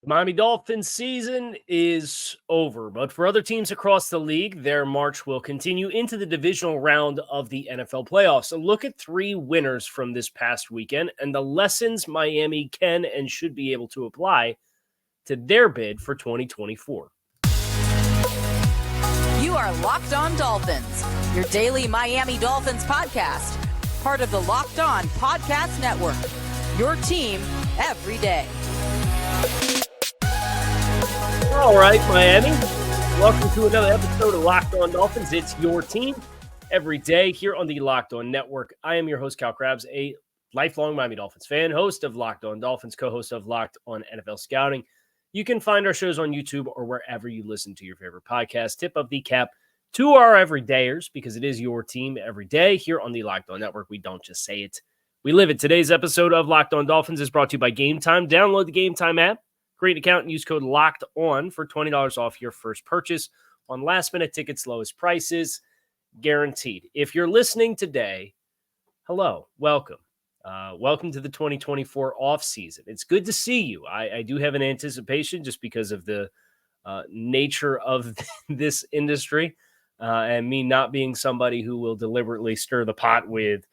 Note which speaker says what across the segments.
Speaker 1: The Miami Dolphins season is over, but for other teams across the league, their march will continue into the divisional round of the NFL playoffs. A look at three winners from this past weekend and the lessons Miami can and should be able to apply to their bid for 2024.
Speaker 2: You are Locked On Dolphins, your daily Miami Dolphins podcast, part of the Locked On Podcast Network, your team every day.
Speaker 1: All right, Miami. Welcome to another episode of Locked On Dolphins. It's your team every day here on the Locked On Network. I am your host, Cal Krabs, a lifelong Miami Dolphins fan, host of Locked On Dolphins, co-host of Locked On NFL Scouting. You can find our shows on YouTube or wherever you listen to your favorite podcast. Tip of the cap to our everydayers, because it is your team every day here on the Locked On Network. We don't just say it, we live it. Today's episode of Locked On Dolphins is brought to you by Gametime. Download the Gametime app, create an account, and use code LOCKEDON for $20 off your first purchase on last-minute tickets, lowest prices, guaranteed. If you're listening today, hello, welcome. Welcome to the 2024 offseason. It's good to see you. I do have an anticipation just because of the nature of this industry and me not being somebody who will deliberately stir the pot with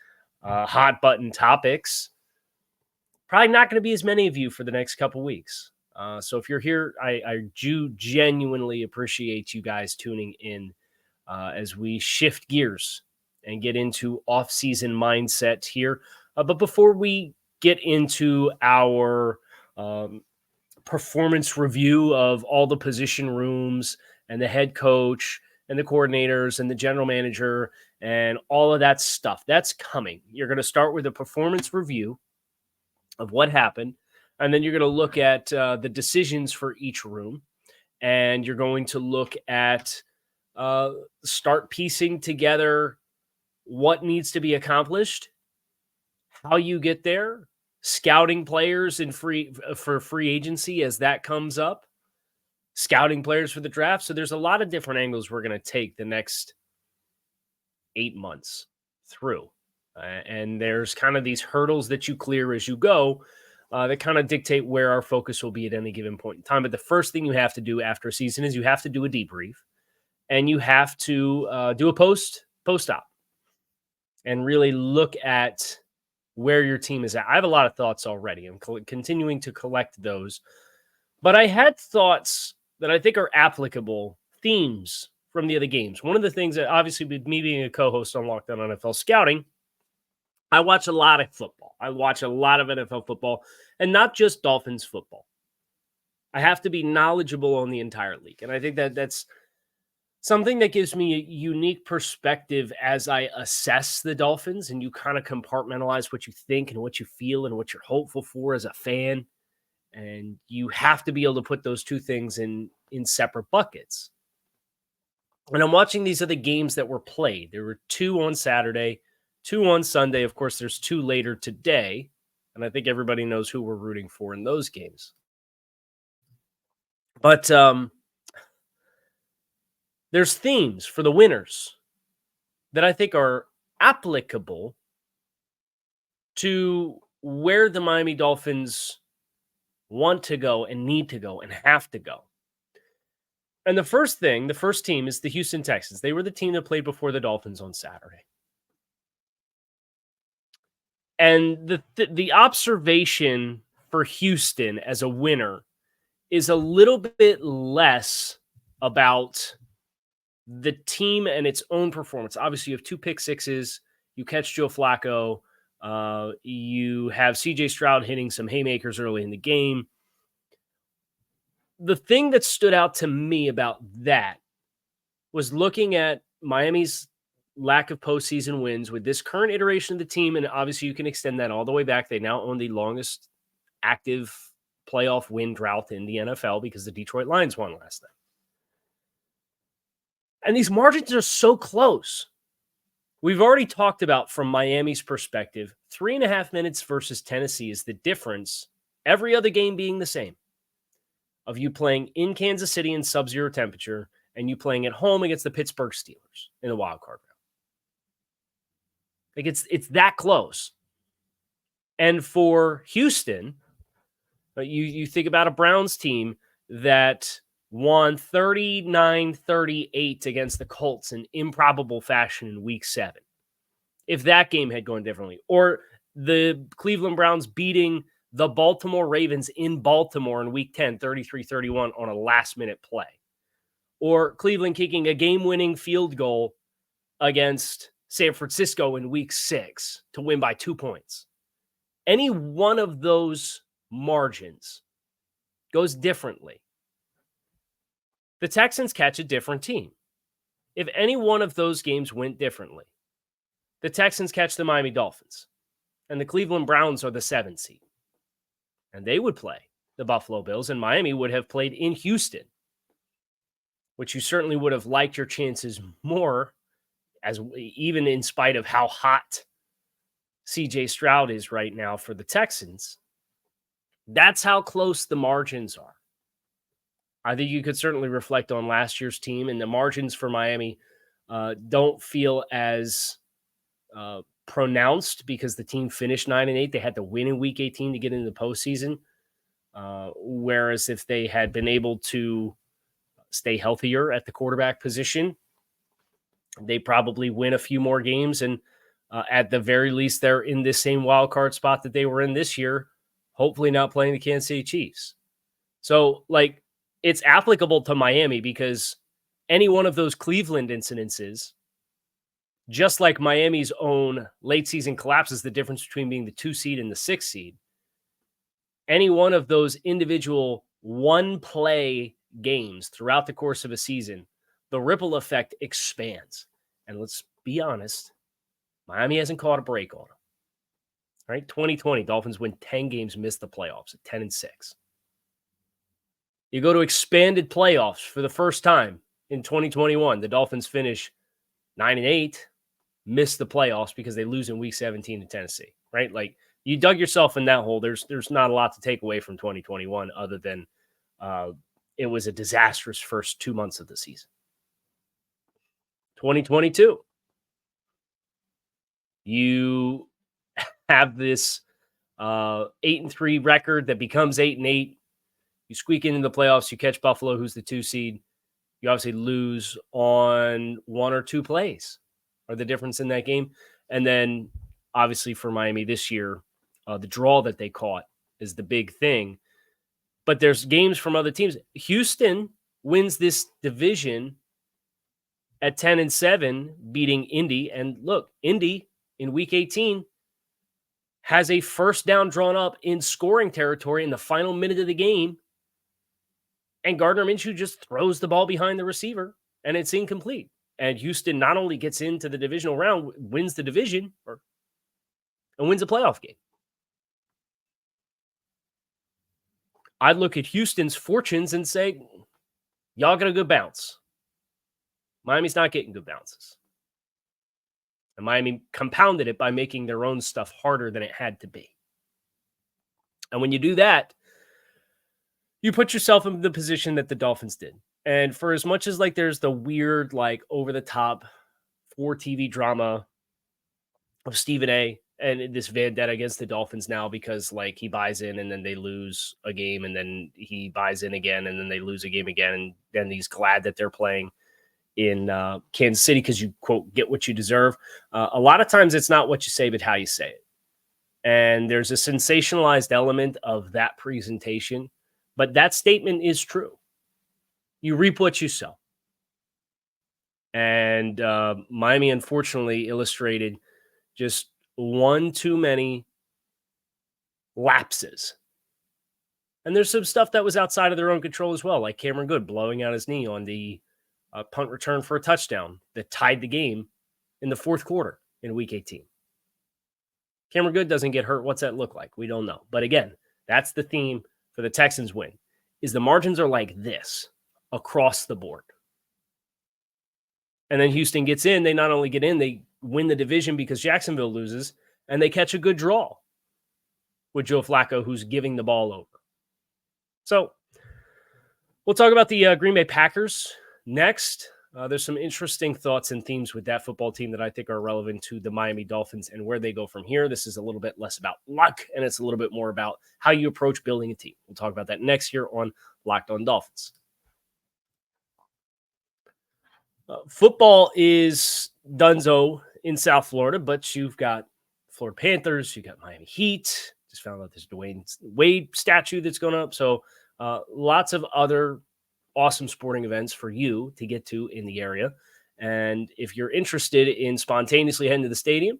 Speaker 1: hot button topics. Probably not going to be as many of you for the next couple weeks. So if you're here, I do genuinely appreciate you guys tuning in as we shift gears and get into off-season mindset here. But before we get into our performance review of all the position rooms and the head coach and the coordinators and the general manager and all of that stuff, that's coming. You're going to start with a performance review of what happened. And then you're going to look at the decisions for each room. And you're going to look at start piecing together what needs to be accomplished, how you get there, scouting players for free agency as that comes up, scouting players for the draft. So there's a lot of different angles we're going to take the next 8 months through. And there's kind of these hurdles that you clear as you go that kind of dictate where our focus will be at any given point in time. But the first thing you have to do after a season is you have to do a debrief, and you have to do a post-op and really look at where your team is at. I have a lot of thoughts already. I'm continuing to collect those. But I had thoughts that I think are applicable, themes from the other games. One of the things that, obviously, with me being a co-host on Locked On NFL Scouting, I watch a lot of football. I watch a lot of NFL football, and not just Dolphins football. I have to be knowledgeable on the entire league. And I think that that's something that gives me a unique perspective as I assess the Dolphins, and you kind of compartmentalize what you think and what you feel and what you're hopeful for as a fan. And you have to be able to put those two things in separate buckets. And I'm watching these other games that were played. There were 2 on Saturday, 2 on Sunday. Of course, there's 2 later today. And I think everybody knows who we're rooting for in those games. But there's themes for the winners that I think are applicable to where the Miami Dolphins want to go and need to go and have to go. And the first team is the Houston Texans. They were the team that played before the Dolphins on Saturday. And the observation for Houston as a winner is a little bit less about the team and its own performance. Obviously, you have 2 pick sixes. You catch Joe Flacco. You have C.J. Stroud hitting some haymakers early in the game. The thing that stood out to me about that was looking at Miami's lack of postseason wins with this current iteration of the team, and obviously you can extend that all the way back. They now own the longest active playoff win drought in the NFL because the Detroit Lions won last night. And these margins are so close. We've already talked about, from Miami's perspective, 3.5 minutes versus Tennessee is the difference, every other game being the same, of you playing in Kansas City in sub-zero temperature and you playing at home against the Pittsburgh Steelers in the wild card round. Like, it's that close. And for Houston, You think about a Browns team that won 39-38 against the Colts in improbable fashion in week 7. If that game had gone differently, or the Cleveland Browns beating the Baltimore Ravens in Baltimore in week 10, 33-31 on a last-minute play, or Cleveland kicking a game-winning field goal against San Francisco in week 6 to win by 2 points. Any one of those margins goes differently. The Texans catch a different team. If any one of those games went differently, the Texans catch the Miami Dolphins, and the Cleveland Browns are the 7th seed. And they would play the Buffalo Bills, and Miami would have played in Houston, which you certainly would have liked your chances more, as even in spite of how hot CJ Stroud is right now for the Texans. That's how close the margins are. I think you could certainly reflect on last year's team, and the margins for Miami don't feel as pronounced because the team finished 9-8. They had to win in week 18 to get into the postseason. Whereas if they had been able to stay healthier at the quarterback position, they probably win a few more games. And at the very least, they're in this same wild card spot that they were in this year, hopefully not playing the Kansas City Chiefs. So, like, it's applicable to Miami because any one of those Cleveland incidences, just like Miami's own late season collapse is the difference between being the 2 seed and the 6 seed, any one of those individual one-play games throughout the course of a season, the ripple effect expands. And let's be honest, Miami hasn't caught a break on them. Right? 2020, Dolphins win 10 games, miss the playoffs at 10-6. You go to expanded playoffs for the first time in 2021. The Dolphins finish 9-8, miss the playoffs because they lose in week 17 to Tennessee, right? Like, you dug yourself in that hole. There's not a lot to take away from 2021 other than it was a disastrous first 2 months of the season. 2022, you have this 8-3 record that becomes 8-8. You squeak into the playoffs. You catch Buffalo, who's the 2 seed. You obviously lose on 1 or 2 plays are the difference in that game. And then obviously for Miami this year, the draw that they caught is the big thing. But there's games from other teams. Houston wins this division at 10-7, beating Indy. And look, Indy in week 18 has a first down drawn up in scoring territory in the final minute of the game. And Gardner Minshew just throws the ball behind the receiver, and it's incomplete. And Houston not only gets into the divisional round, wins the division, and wins a playoff game. I'd look at Houston's fortunes and say, y'all got a good bounce. Miami's not getting good bounces. And Miami compounded it by making their own stuff harder than it had to be. And when you do that, you put yourself in the position that the Dolphins did. And for as much as like there's the weird, like over the top for TV drama of Stephen A. and this vendetta against the Dolphins now because like he buys in and then they lose a game and then he buys in again and then they lose a game again. And then he's glad that they're playing in Kansas City because you, quote, get what you deserve. A lot of times it's not what you say, but how you say it. And there's a sensationalized element of that presentation. But that statement is true. You reap what you sow. And Miami, unfortunately, illustrated just one too many lapses. And there's some stuff that was outside of their own control as well, like Cameron Good blowing out his knee on the punt return for a touchdown that tied the game in the fourth quarter in week 18. Cameron Good doesn't get hurt. What's that look like? We don't know. But again, that's the theme for the Texans win, is the margins are like this across the board. And then Houston gets in. They not only get in, they win the division because Jacksonville loses, and they catch a good draw with Joe Flacco, who's giving the ball over. So we'll talk about the Green Bay Packers next. There's some interesting thoughts and themes with that football team that I think are relevant to the Miami Dolphins and where they go from here. This is a little bit less about luck, and it's a little bit more about how you approach building a team. We'll talk about that next year on Locked On Dolphins. Football is donezo in South Florida, but you've got Florida Panthers, you've got Miami Heat. Just found out there's a Dwayne Wade statue that's going up. So lots of other awesome sporting events for you to get to in the area. And if you're interested in spontaneously heading to the stadium,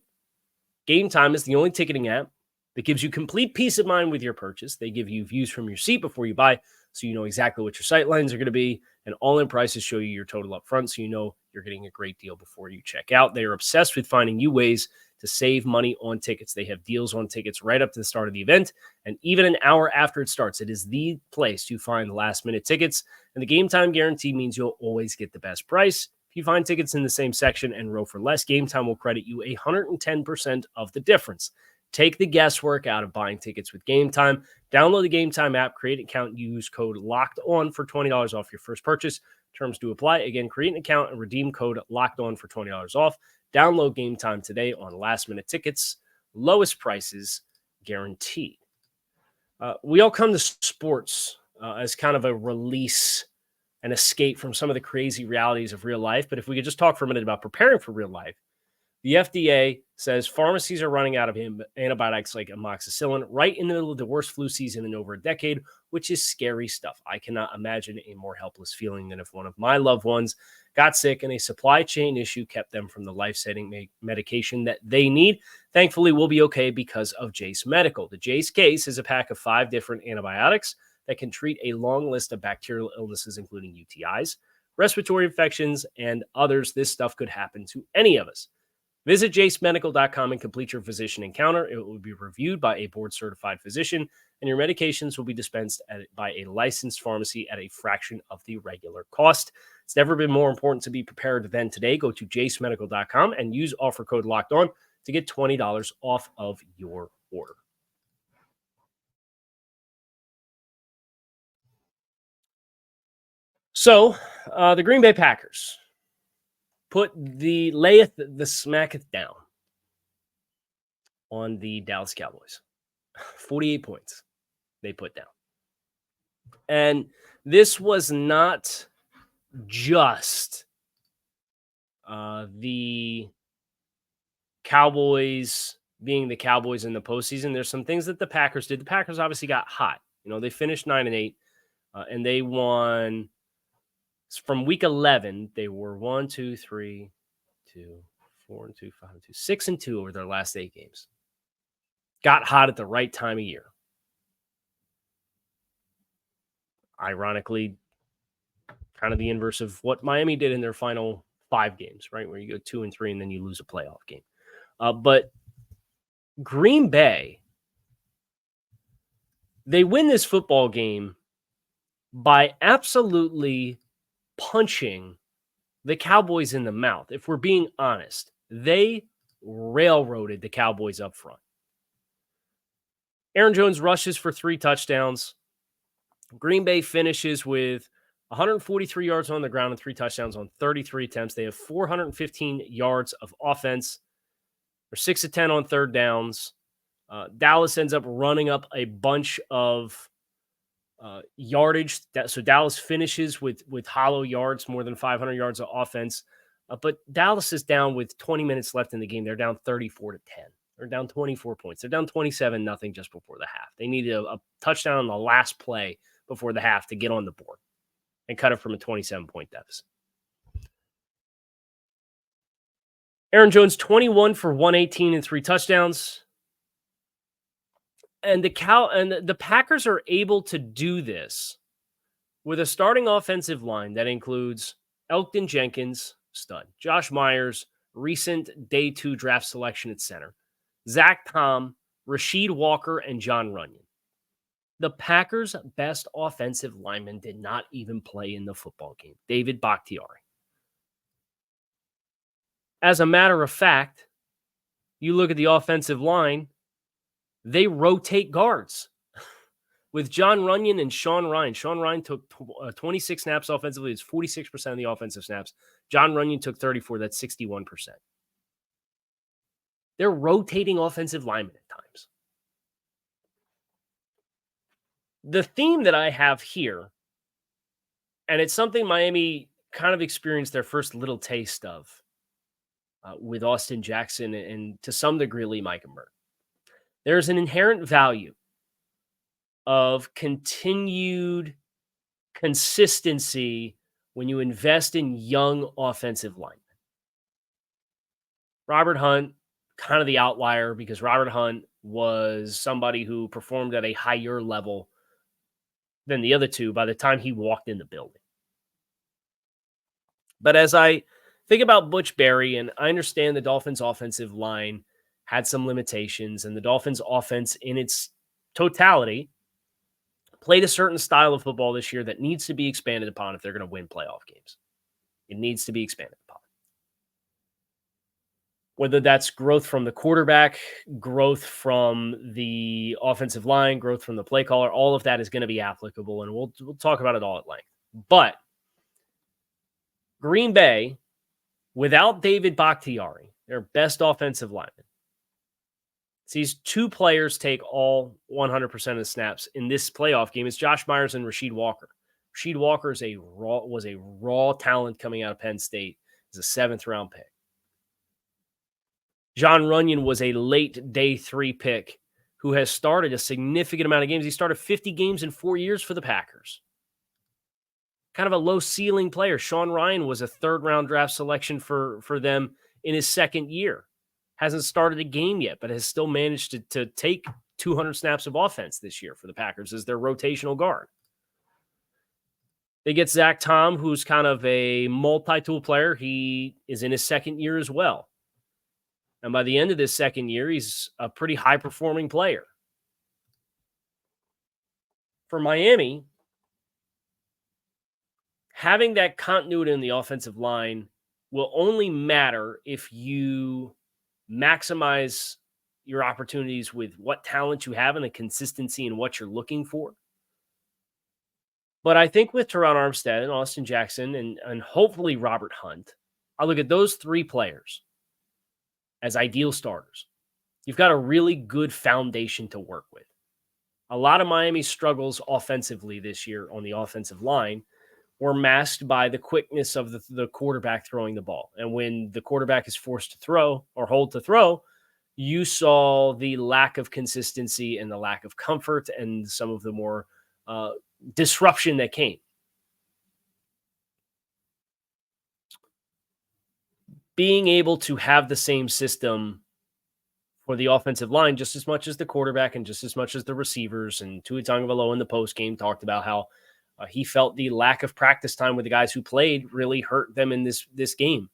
Speaker 1: Gametime is the only ticketing app that gives you complete peace of mind with your purchase. They give you views from your seat before you buy, so you know exactly what your sight lines are going to be, and all-in prices show you your total up front, so you know you're getting a great deal before you check out. They are obsessed with finding you ways to save money on tickets. They have deals on tickets right up to the start of the event, and even an hour after it starts. It is the place to find last-minute tickets, and the Gametime guarantee means you'll always get the best price. If you find tickets in the same section and row for less, Gametime will credit you 110% of the difference. Take the guesswork out of buying tickets with Gametime. Download the Gametime app, create an account, use code LOCKEDON for $20 off your first purchase. Terms do apply. Again, create an account and redeem code LOCKEDON for $20 off. Download Gametime today on last-minute tickets. Lowest prices guaranteed. We all come to sports as kind of a release and escape from some of the crazy realities of real life. But if we could just talk for a minute about preparing for real life, the FDA says pharmacies are running out of antibiotics like amoxicillin right in the middle of the worst flu season in over a decade, which is scary stuff. I cannot imagine a more helpless feeling than if one of my loved ones got sick and a supply chain issue kept them from the life-saving medication that they need. Thankfully, we'll be okay because of Jase Medical. The Jase case is a pack of 5 different antibiotics that can treat a long list of bacterial illnesses, including UTIs, respiratory infections, and others. This stuff could happen to any of us. Visit jasemedical.com and complete your physician encounter. It will be reviewed by a board-certified physician, and your medications will be dispensed by a licensed pharmacy at a fraction of the regular cost. It's never been more important to be prepared than today. Go to jasemedical.com and use offer code LOCKEDON to get $20 off of your order. So, the Green Bay Packers layeth the smacketh down on the Dallas Cowboys. 48 points they put down. And this was not just the Cowboys being the Cowboys in the postseason. There's some things that the Packers did. The Packers obviously got hot. They finished 9-8, and they won. From week 11, they were 6-2 over their last 8 games. Got hot at the right time of year. Ironically, kind of the inverse of what Miami did in their final 5 games, right? Where you go 2-3 and then you lose a playoff game. But Green Bay, they win this football game by absolutely punching the Cowboys in the mouth. If we're being honest, they railroaded the Cowboys up front. Aaron Jones rushes for 3 touchdowns. Green Bay finishes with 143 yards on the ground and 3 touchdowns on 33 attempts. They have 415 yards of offense. They're 6 of 10 on third downs. Dallas ends up running up a bunch of yardage. So Dallas finishes with hollow yards, more than 500 yards of offense. But Dallas is down with 20 minutes left in the game. They're down 34-10. They're down 24 points. They're down 27-0 just before the half. They needed a touchdown on the last play before the half to get on the board and cut it from a 27-point deficit. Aaron Jones, 21 for 118 and 3 touchdowns. And the Packers are able to do this with a starting offensive line that includes Elgton Jenkins, stud, Josh Myers, recent day 2 draft selection at center, Zach Tom, Rasheed Walker, and John Runyon. The Packers' best offensive lineman did not even play in the football game, David Bakhtiari. As a matter of fact, you look at the offensive line, they rotate guards. with John Runyon and Sean Ryan. Sean Ryan took 26 snaps offensively. It's 46% of the offensive snaps. John Runyon took 34. That's 61%. They're rotating offensive linemen at times. The theme that I have here, and it's something Miami kind of experienced their first little taste of with Austin Jackson and to some degree Lee Meikenberg. There's an inherent value of continued consistency when you invest in young offensive linemen. Robert Hunt, kind of the outlier because Robert Hunt was somebody who performed at a higher level than the other two by the time he walked in the building. But as I think about Butch Berry, and I understand the Dolphins' offensive line had some limitations, and the Dolphins' offense in its totality played a certain style of football this year that needs to be expanded upon if they're going to win playoff games. It needs to be expanded upon. Whether that's growth from the quarterback, growth from the offensive line, growth from the play caller, all of that is going to be applicable, and we'll talk about it all at length. But Green Bay, without David Bakhtiari, their best offensive lineman, sees two players take all 100% of the snaps in this playoff game. It's Josh Myers and Rasheed Walker. Rasheed Walker was a raw talent coming out of Penn State. He's a 7th-round pick. John Runyon was a late day 3 pick who has started a significant amount of games. He started 50 games in 4 years for the Packers. Kind of a low ceiling player. Sean Ryan was a 3rd-round draft selection for them in his 2nd year. Hasn't started a game yet, but has still managed to take 200 snaps of offense this year for the Packers as their rotational guard. They get Zach Tom, who's kind of a multi-tool player. He is in his 2nd year as well. And by the end of this 2nd year, he's a pretty high-performing player. For Miami, having that continuity in the offensive line will only matter if you maximize your opportunities with what talent you have and the consistency in what you're looking for. But I think with Teron Armstead and Austin Jackson and hopefully Robert Hunt, I look at those 3 players as ideal starters. You've got a really good foundation to work with. A lot of Miami's struggles offensively this year on the offensive line were masked by the quickness of the quarterback throwing the ball. And when the quarterback is forced to throw or hold to throw, you saw the lack of consistency and the lack of comfort and some of the more disruption that came. Being able to have the same system for the offensive line just as much as the quarterback and just as much as the receivers, and Tua Tagovailoa in the postgame talked about how he felt the lack of practice time with the guys who played really hurt them in this game.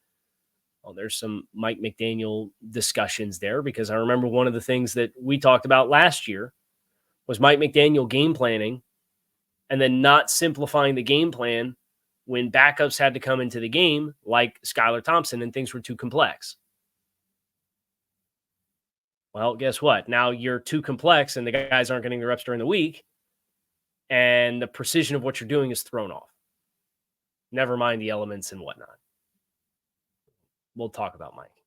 Speaker 1: Well, there's some Mike McDaniel discussions there because I remember one of the things that we talked about last year was Mike McDaniel game planning and then not simplifying the game plan when backups had to come into the game like Skylar Thompson and things were too complex. Well, guess what? Now you're too complex and the guys aren't getting the reps during the week. And the precision of what you're doing is thrown off. Never mind the elements and whatnot. We'll talk about Mike.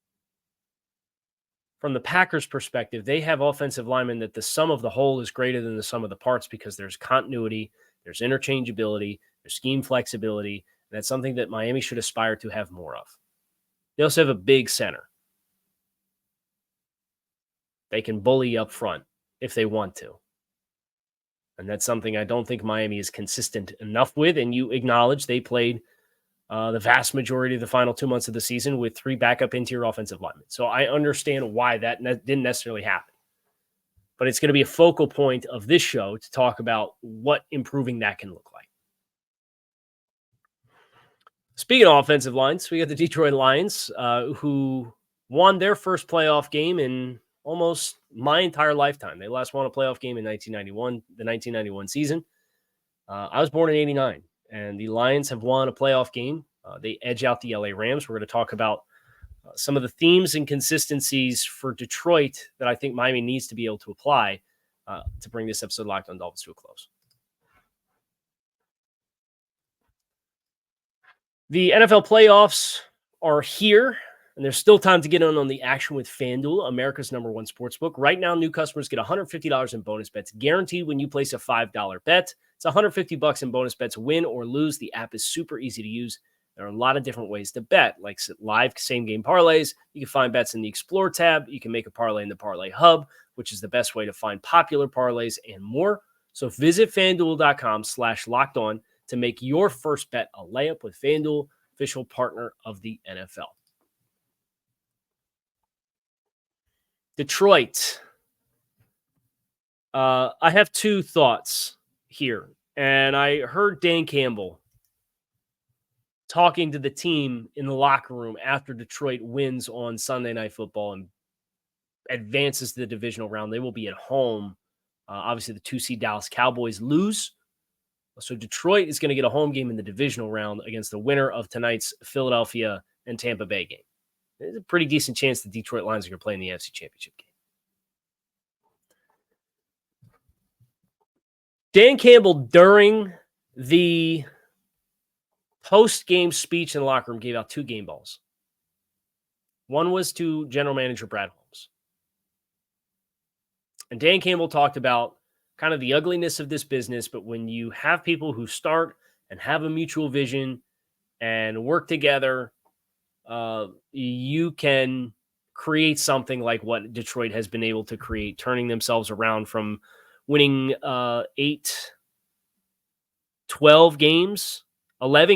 Speaker 1: From the Packers' perspective, they have offensive linemen that the sum of the whole is greater than the sum of the parts because there's continuity, there's interchangeability, there's scheme flexibility, and that's something that Miami should aspire to have more of. They also have a big center. They can bully up front if they want to. And that's something I don't think Miami is consistent enough with. And you acknowledge they played the vast majority of the final 2 months of the season with 3 backup interior offensive linemen. So I understand why that didn't necessarily happen. But it's going to be a focal point of this show to talk about what improving that can look like. Speaking of offensive lines, we got the Detroit Lions, who won their first playoff game in almost my entire lifetime. They last won a playoff game in 1991, the 1991 season. I was born in 89, and the Lions have won a playoff game. They edge out the LA Rams. We're going to talk about some of the themes and consistencies for Detroit that I think Miami needs to be able to apply to bring this episode of Locked On Dolphins to a close. The NFL playoffs are here, and there's still time to get in on the action with FanDuel, America's #1 sportsbook. Right now, new customers get $150 in bonus bets guaranteed when you place a $5 bet. It's $150 in bonus bets, win or lose. The app is super easy to use. There are a lot of different ways to bet, like live same-game parlays. You can find bets in the Explore tab. You can make a parlay in the Parlay Hub, which is the best way to find popular parlays and more. So visit FanDuel.com/lockedon to make your first bet a layup with FanDuel, official partner of the NFL. Detroit. I have two thoughts here, and I heard Dan Campbell talking to the team in the locker room after Detroit wins on Sunday Night Football and advances to the divisional round. They will be at home. Obviously, the 2 seed Dallas Cowboys lose. So Detroit is going to get a home game in the divisional round against the winner of tonight's Philadelphia and Tampa Bay game. There's a pretty decent chance the Detroit Lions are going to play in the NFC Championship game. Dan Campbell, during the post-game speech in the locker room, gave out 2 game balls. One was to general manager Brad Holmes. And Dan Campbell talked about kind of the ugliness of this business, but when you have people who start and have a mutual vision and work together, you can create something like what Detroit has been able to create, turning themselves around from winning 11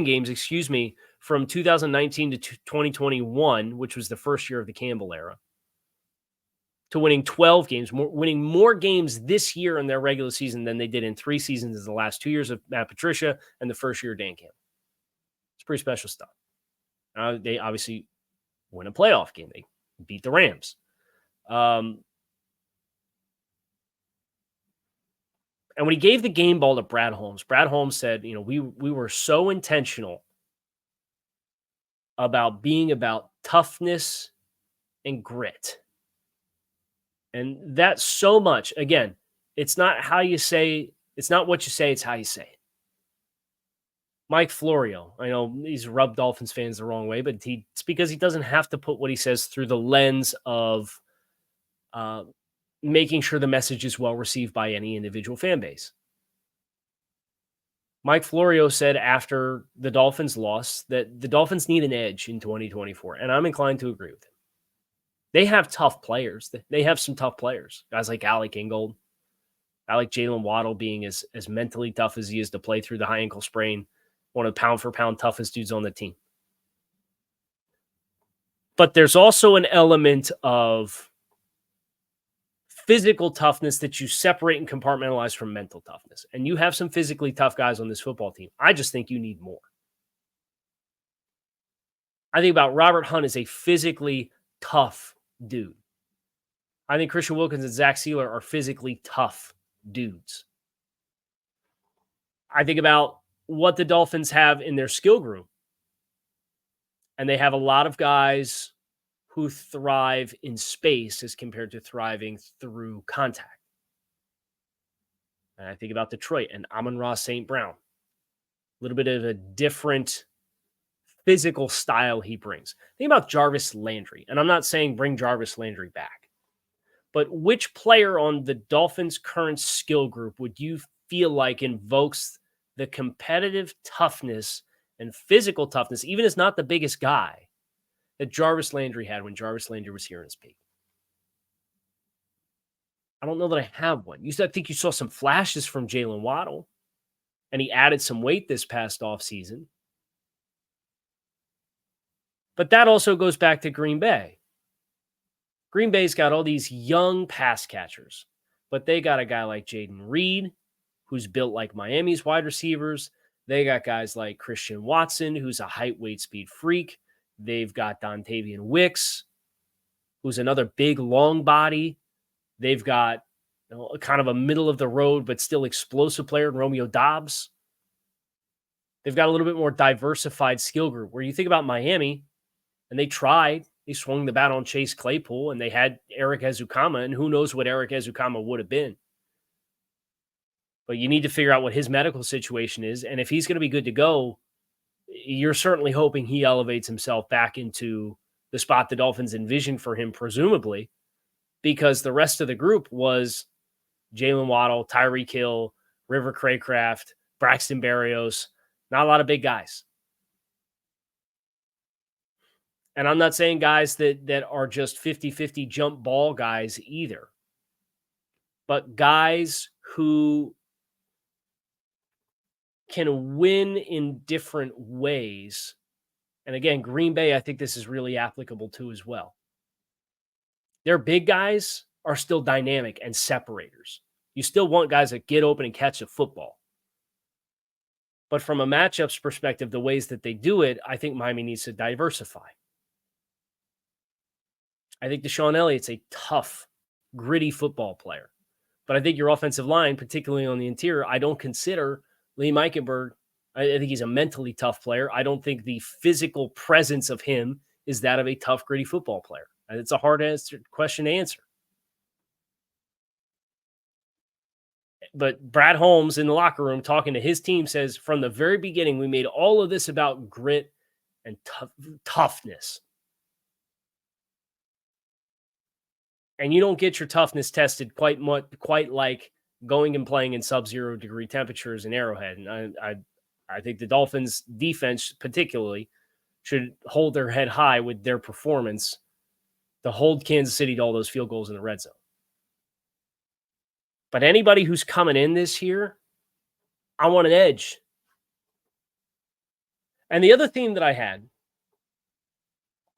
Speaker 1: games, from 2019 to 2021, which was the first year of the Campbell era, to winning 12 games, winning more games this year in their regular season than they did in 3 seasons in the last 2 years of Matt Patricia and the first year of Dan Campbell. It's pretty special stuff. They obviously win a playoff game. They beat the Rams. And when he gave the game ball to Brad Holmes said, we were so intentional about being about toughness and grit. And that's so much. Again, it's not how you say, it's not what you say, it's how you say it. Mike Florio, I know he's rubbed Dolphins fans the wrong way, but it's because he doesn't have to put what he says through the lens of making sure the message is well received by any individual fan base. Mike Florio said after the Dolphins lost that the Dolphins need an edge in 2024, and I'm inclined to agree with him. They have tough players. They have some tough players. Guys like Alec Ingold. I like Jalen Waddle being as mentally tough as he is to play through the high ankle sprain. One of the pound-for-pound toughest dudes on the team. But there's also an element of physical toughness that you separate and compartmentalize from mental toughness. And you have some physically tough guys on this football team. I just think you need more. I think about Robert Hunt as a physically tough dude. I think Christian Wilkins and Zach Sealer are physically tough dudes. I think about what the Dolphins have in their skill group. And they have a lot of guys who thrive in space as compared to thriving through contact. And I think about Detroit and Amon-Ra St. Brown. A little bit of a different physical style he brings. Think about Jarvis Landry. And I'm not saying bring Jarvis Landry back. But which player on the Dolphins' current skill group would you feel like invokes the competitive toughness and physical toughness, even as not the biggest guy, that Jarvis Landry had when Jarvis Landry was here in his peak? I don't know that I have one. I think you saw some flashes from Jalen Waddle, and he added some weight this past offseason. But that also goes back to Green Bay. Green Bay's got all these young pass catchers, but they got a guy like Jaden Reed, who's built like Miami's wide receivers. They got guys like Christian Watson, who's a height, weight, speed freak. They've got Dontavian Wicks, who's another big, long body. They've got kind of a middle of the road, but still explosive player in Romeo Doubs. They've got a little bit more diversified skill group. Where you think about Miami, and they swung the bat on Chase Claypool, and they had Eric Ezukama, and who knows what Eric Ezukama would have been. But you need to figure out what his medical situation is. And if he's going to be good to go, you're certainly hoping he elevates himself back into the spot the Dolphins envisioned for him, presumably, because the rest of the group was Jalen Waddle, Tyreek Hill, River Craycraft, Braxton Berrios. Not a lot of big guys. And I'm not saying guys that are just 50-50 jump ball guys either, but guys who can win in different ways. And again, Green Bay, I think this is really applicable to as well. Their big guys are still dynamic and separators. You still want guys that get open and catch the football. But from a matchups perspective, the ways that they do it, I think Miami needs to diversify. I think Deshaun Elliott's a tough, gritty football player. But I think your offensive line, particularly on the interior, I don't consider Lee Meichenberg. I think he's a mentally tough player. I don't think the physical presence of him is that of a tough, gritty football player. And it's a hard question to answer. But Brad Holmes in the locker room talking to his team says, from the very beginning, we made all of this about grit and toughness. And you don't get your toughness tested quite like going and playing in sub-zero degree temperatures in Arrowhead. And I think the Dolphins defense particularly should hold their head high with their performance to hold Kansas City to all those field goals in the red zone. But anybody who's coming in this year, I want an edge. And the other theme that I had,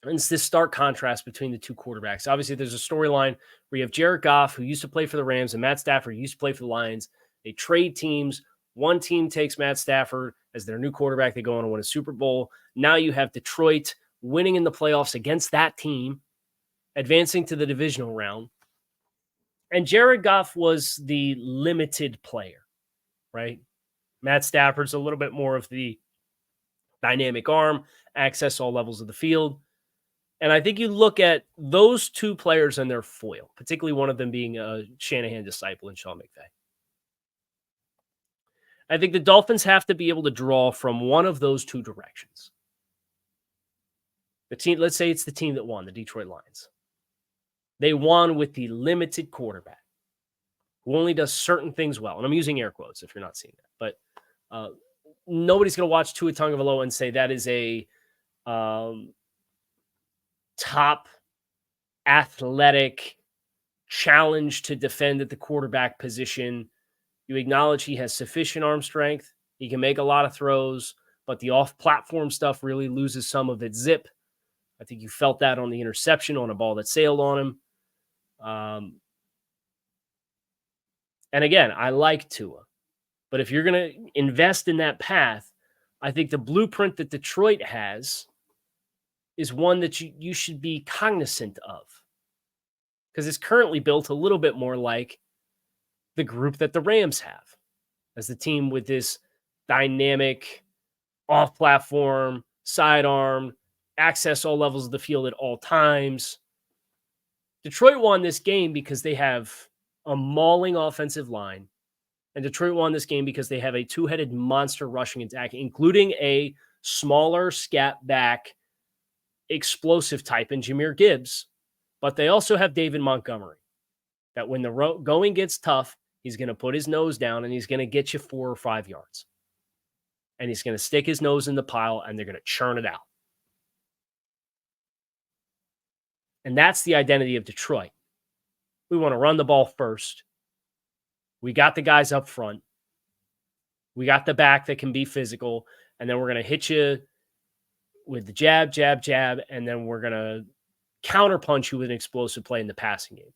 Speaker 1: and it's this stark contrast between the two quarterbacks. Obviously, there's a storyline where you have Jared Goff, who used to play for the Rams, and Matt Stafford, who used to play for the Lions. They trade teams. One team takes Matt Stafford as their new quarterback. They go on to win a Super Bowl. Now you have Detroit winning in the playoffs against that team, advancing to the divisional round. And Jared Goff was the limited player, right? Matt Stafford's a little bit more of the dynamic arm, access all levels of the field. And I think you look at those two players and their foil, particularly one of them being a Shanahan disciple in Sean McVay. I think the Dolphins have to be able to draw from one of those two directions. The team, let's say it's the team that won, the Detroit Lions. They won with the limited quarterback who only does certain things well. And I'm using air quotes if you're not seeing that. But nobody's going to watch Tua Tagovailoa and say that is a top athletic challenge to defend at the quarterback position. You acknowledge he has sufficient arm strength. He can make a lot of throws, but the off-platform stuff really loses some of its zip. I think you felt that on the interception on a ball that sailed on him. And again, I like Tua. But if you're going to invest in that path, I think the blueprint that Detroit has is one that you should be cognizant of. Because it's currently built a little bit more like the group that the Rams have as the team with this dynamic, off-platform, sidearm, access all levels of the field at all times. Detroit won this game because they have a mauling offensive line. And Detroit won this game because they have a two-headed monster rushing attack, including a smaller scat back explosive type in Jahmyr Gibbs. But they also have David Montgomery, that when the going gets tough, he's going to put his nose down and he's going to get you 4 or 5 yards. And he's going to stick his nose in the pile and they're going to churn it out. And that's the identity of Detroit. We want to run the ball first. We got the guys up front. We got the back that can be physical. And then we're going to hit you with the jab, jab, jab. And then we're going to counterpunch you with an explosive play in the passing game.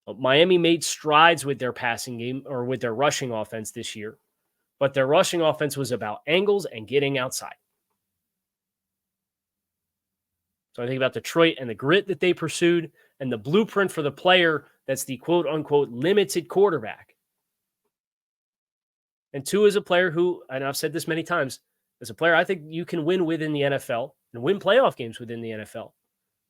Speaker 1: But Miami made strides with their passing game or with their rushing offense this year. But their rushing offense was about angles and getting outside. So I think about Detroit and the grit that they pursued and the blueprint for the player that's the quote-unquote limited quarterback. And Tua is a player who, and I've said this many times, as a player I think you can win with in the NFL and win playoff games within the NFL.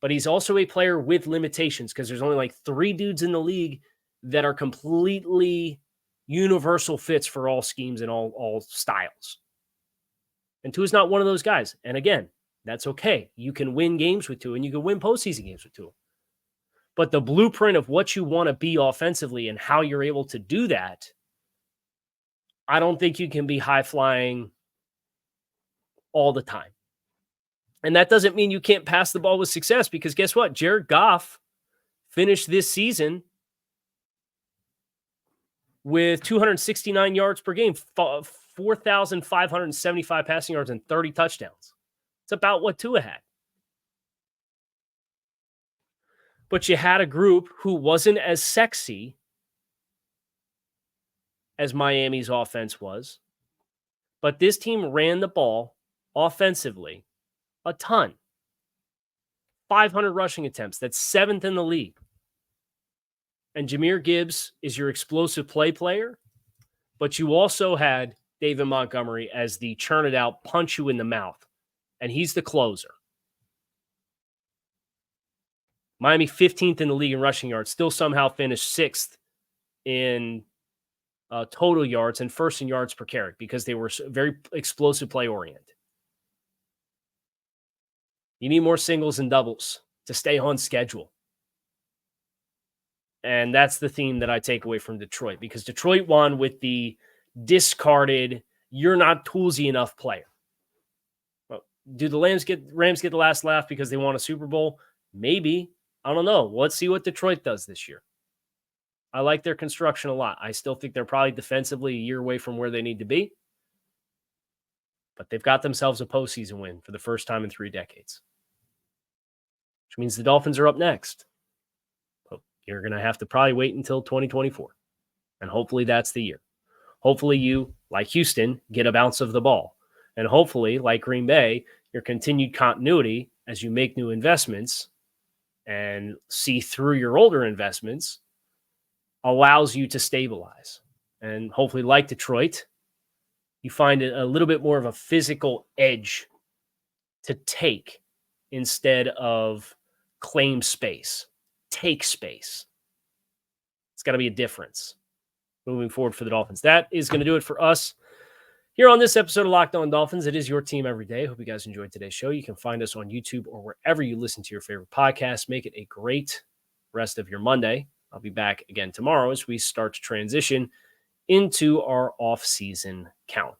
Speaker 1: But he's also a player with limitations because there's only like 3 dudes in the league that are completely universal fits for all schemes and all styles. And Tua's not one of those guys. And again, that's okay. You can win games with Tua, and you can win postseason games with Tua. But the blueprint of what you want to be offensively and how you're able to do that, I don't think you can be high-flying all the time. And that doesn't mean you can't pass the ball with success, because guess what? Jared Goff finished this season with 269 yards per game, 4,575 passing yards, and 30 touchdowns. It's about what Tua had. But you had a group who wasn't as sexy as Miami's offense was. But this team ran the ball offensively a ton. 500 rushing attempts. That's 7th in the league. And Jahmyr Gibbs is your explosive play player. But you also had David Montgomery as the churn it out, punch you in the mouth. And he's the closer. Miami 15th in the league in rushing yards, still somehow finished 6th in total yards and 1st in yards per carry because they were very explosive play oriented. You need more singles and doubles to stay on schedule. And that's the theme that I take away from Detroit, because Detroit won with the discarded, you're not toolsy enough player. Well, do the Rams get the last laugh because they won a Super Bowl? Maybe. I don't know. Let's see what Detroit does this year. I like their construction a lot. I still think they're probably defensively a year away from where they need to be. But they've got themselves a postseason win for the first time in 3 decades. Which means the Dolphins are up next. But you're going to have to probably wait until 2024. And hopefully that's the year. Hopefully you, like Houston, get a bounce of the ball. And hopefully, like Green Bay, your continued continuity as you make new investments and see through your older investments allows you to stabilize. And hopefully, like Detroit, you find a little bit more of a physical edge to take instead of claim space. Take space. It's got to be a difference moving forward for the Dolphins. That is going to do it for us here on this episode of Locked On Dolphins. It is your team every day. Hope you guys enjoyed today's show. You can find us on YouTube or wherever you listen to your favorite podcast. Make it a great rest of your Monday. I'll be back again tomorrow as we start to transition into our off-season calendar.